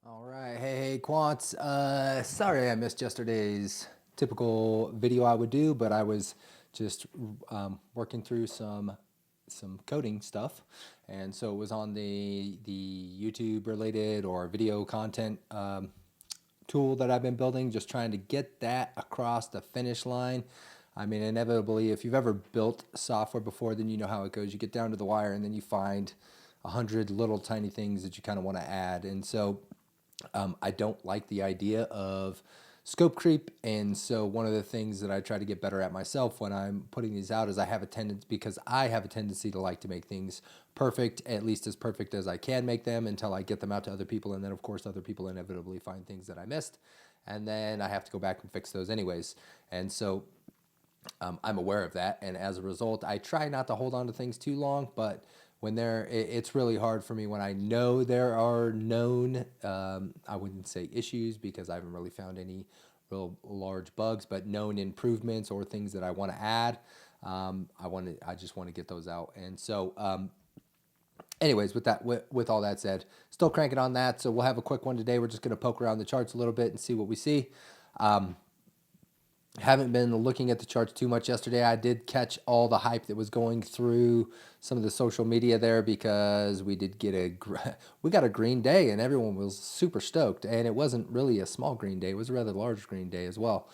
All right, hey Quants. Sorry I missed yesterday's typical video I would do, but I was just working through some coding stuff, and so it was on the YouTube related or video content tool that I've been building, just trying to get that across the finish line. I mean, inevitably, if you've ever built software before, then you know how it goes. You get down to the wire, and then you find 100 little tiny things that you kind of want to add, and so I don't like the idea of scope creep. And so one of the things that I try to get better at myself when I'm putting these out is I have a tendency, because I have a tendency to like to make things perfect, at least as perfect as I can make them until I get them out to other people. And then of course, other people inevitably find things that I missed. And then I have to go back and fix those anyways. And so I'm aware of that, and as a result, I try not to hold on to things too long. But when it's really hard for me when I know there are known, I wouldn't say issues because I haven't really found any real large bugs, but known improvements or things that I want to add. I just want to get those out, and so. Anyways, with all that said, still cranking on that. So we'll have a quick one today. We're just going to poke around the charts a little bit and see what we see. Haven't been looking at the charts too much yesterday. I did catch all the hype that was going through some of the social media there because we did get we got a green day and everyone was super stoked. And it wasn't really a small green day; it was a rather large green day as well,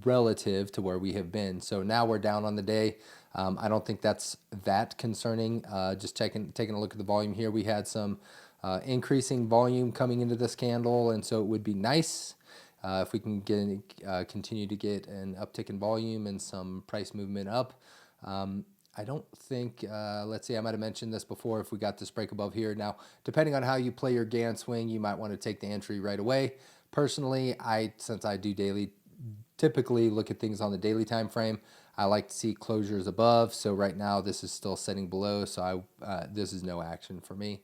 relative to where we have been. So now we're down on the day. I don't think that's that concerning. Just taking a look at the volume here, we had some increasing volume coming into this candle, and so it would be nice if we can continue to get an uptick in volume and some price movement up. I don't think, let's see, I might have mentioned this before, if we got this break above here. Now, depending on how you play your Gann swing, you might want to take the entry right away. Personally, since I do daily, typically look at things on the daily time frame. I like to see closures above. So right now this is still setting below. So this is no action for me.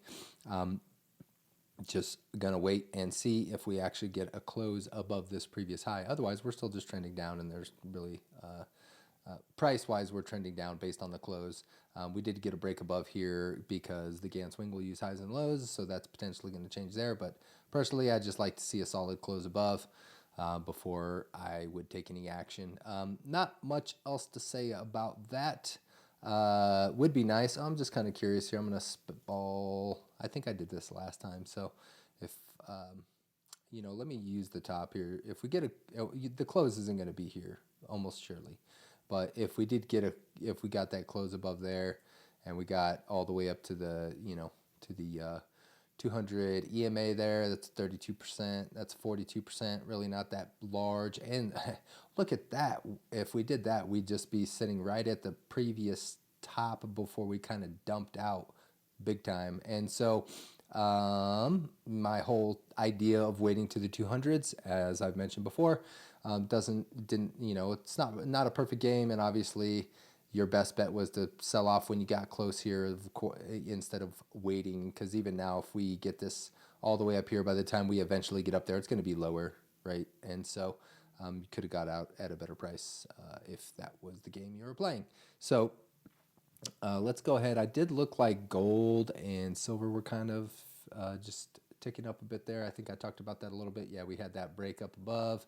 Just gonna wait and see if we actually get a close above this previous high. Otherwise, we're still just trending down, and there's really price-wise, we're trending down based on the close. We did get a break above here because the Gann swing will use highs and lows, so that's potentially going to change there. But personally, I just like to see a solid close above before I would take any action. Not much else to say about that. Would be nice. I'm just kind of curious here. I'm going to spitball. I think I did this last time. So if, let me use the top here. If we get the close isn't going to be here almost surely. But if we got that close above there and we got all the way up to the, to the 200 EMA there, that's 32%, that's 42%, really not that large. And look at that. If we did that, we'd just be sitting right at the previous top before we kind of dumped out big time. And so my whole idea of waiting to the 200s, as I've mentioned before, it's not a perfect game, and obviously your best bet was to sell off when you got close here instead of waiting, because even now if we get this all the way up here, by the time we eventually get up there, it's going to be lower, right? And so you could have got out at a better price if that was the game you were playing. So let's go ahead. I did look like gold and silver were kind of just ticking up a bit there. I think I talked about that a little bit. Yeah, we had that break up above,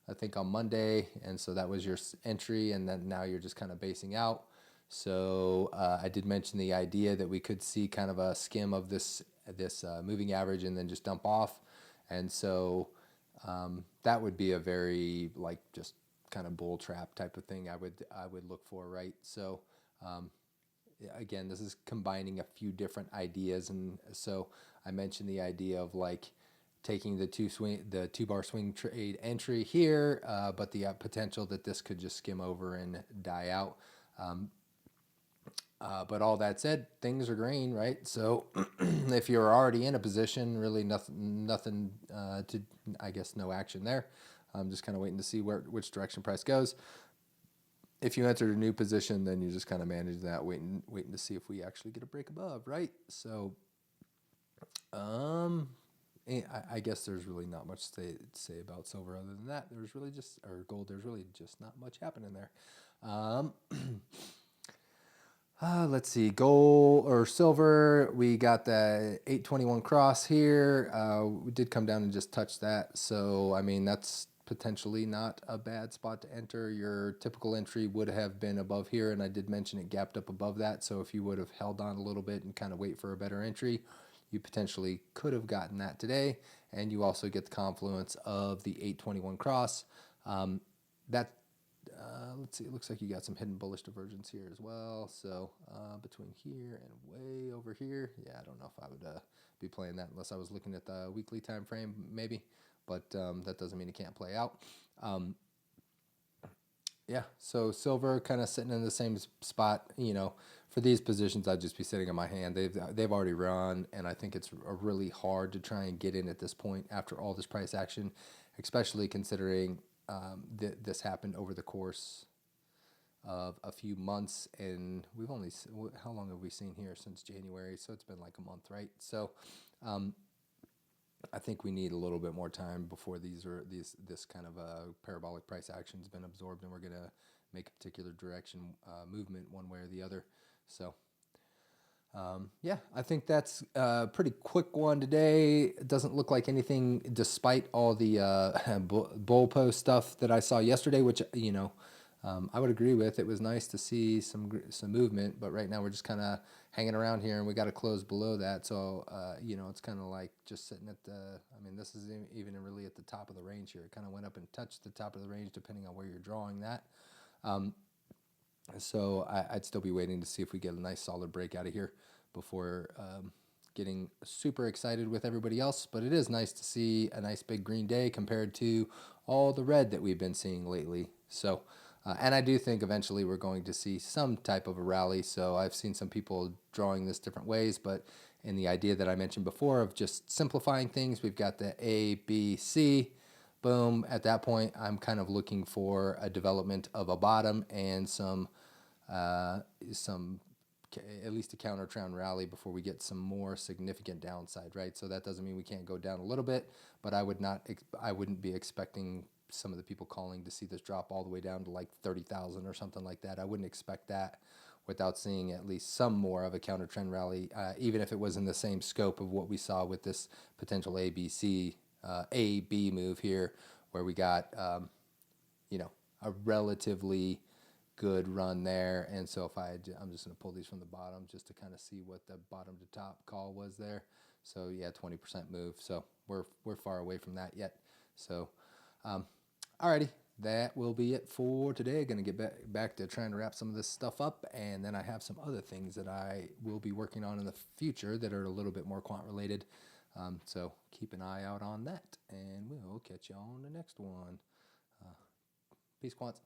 I think on Monday, and so that was your entry, and then now you're just kind of basing out. So I did mention the idea that we could see kind of a skim of this moving average and then just dump off, and so that would be a very just kind of bull trap type of thing I would look for, right? So again, this is combining a few different ideas, and so I mentioned the idea of taking the two bar swing trade entry here, but the potential that this could just skim over and die out. But all that said, things are green, right? So if you're already in a position, really nothing I guess no action there. I'm just kind of waiting to see which direction price goes. If you entered a new position, then you just kind of manage that, waiting to see if we actually get a break above, right? So I guess there's really not much to say about silver other than that. Or gold, there's really just not much happening there. Let's see, gold or silver. We got the 821 cross here. We did come down and just touch that. So, I mean, that's potentially not a bad spot to enter. Your typical entry would have been above here, and I did mention it gapped up above that. So if you would have held on a little bit and kind of wait for a better entry, you potentially could have gotten that today. And you also get the confluence of the 821 cross. That let's see, it looks like you got some hidden bullish divergence here as well. So between here and way over here, yeah, I don't know if I would be playing that unless I was looking at the weekly time frame, maybe. But that doesn't mean it can't play out. Yeah, so silver kind of sitting in the same spot. You know, for these positions, I'd just be sitting on my hand. They've already run, and I think it's really hard to try and get in at this point after all this price action, especially considering this happened over the course of a few months, and we've only, how long have we seen here? Since January, so it's been like a month, right? So I think we need a little bit more time before this kind of parabolic price action has been absorbed, and we're going to make a particular direction movement one way or the other. So yeah, I think that's a pretty quick one today. It doesn't look like anything, despite all the bull post stuff that I saw yesterday, which, you know, I would agree with. It was nice to see some movement, but right now we're just kind of hanging around here, and we got to close below that. So you know, it's kind of like just sitting at the. I mean, this is even really at the top of the range here. It kind of went up and touched the top of the range, depending on where you're drawing that. So I'd still be waiting to see if we get a nice solid break out of here before getting super excited with everybody else. But it is nice to see a nice big green day compared to all the red that we've been seeing lately. So, and I do think eventually we're going to see some type of a rally. So I've seen some people drawing this different ways, but in the idea that I mentioned before of just simplifying things, we've got the A, B, C. Boom. At that point, I'm kind of looking for a development of a bottom and some at least a counter trend rally before we get some more significant downside, right? So that doesn't mean we can't go down a little bit, but I wouldn't be expecting some of the people calling to see this drop all the way down to like 30,000 or something like that. I wouldn't expect that without seeing at least some more of a counter trend rally, even if it was in the same scope of what we saw with this potential ABC A-B move here, where we got, you know, a relatively good run there. And so if I'm just going to pull these from the bottom just to kind of see what the bottom to top call was there. So yeah, 20% move. So we're far away from that yet. So alrighty, that will be it for today. Going to get back to trying to wrap some of this stuff up, and then I have some other things that I will be working on in the future that are a little bit more quant related. So keep an eye out on that, and we'll catch you on the next one. Peace, quants.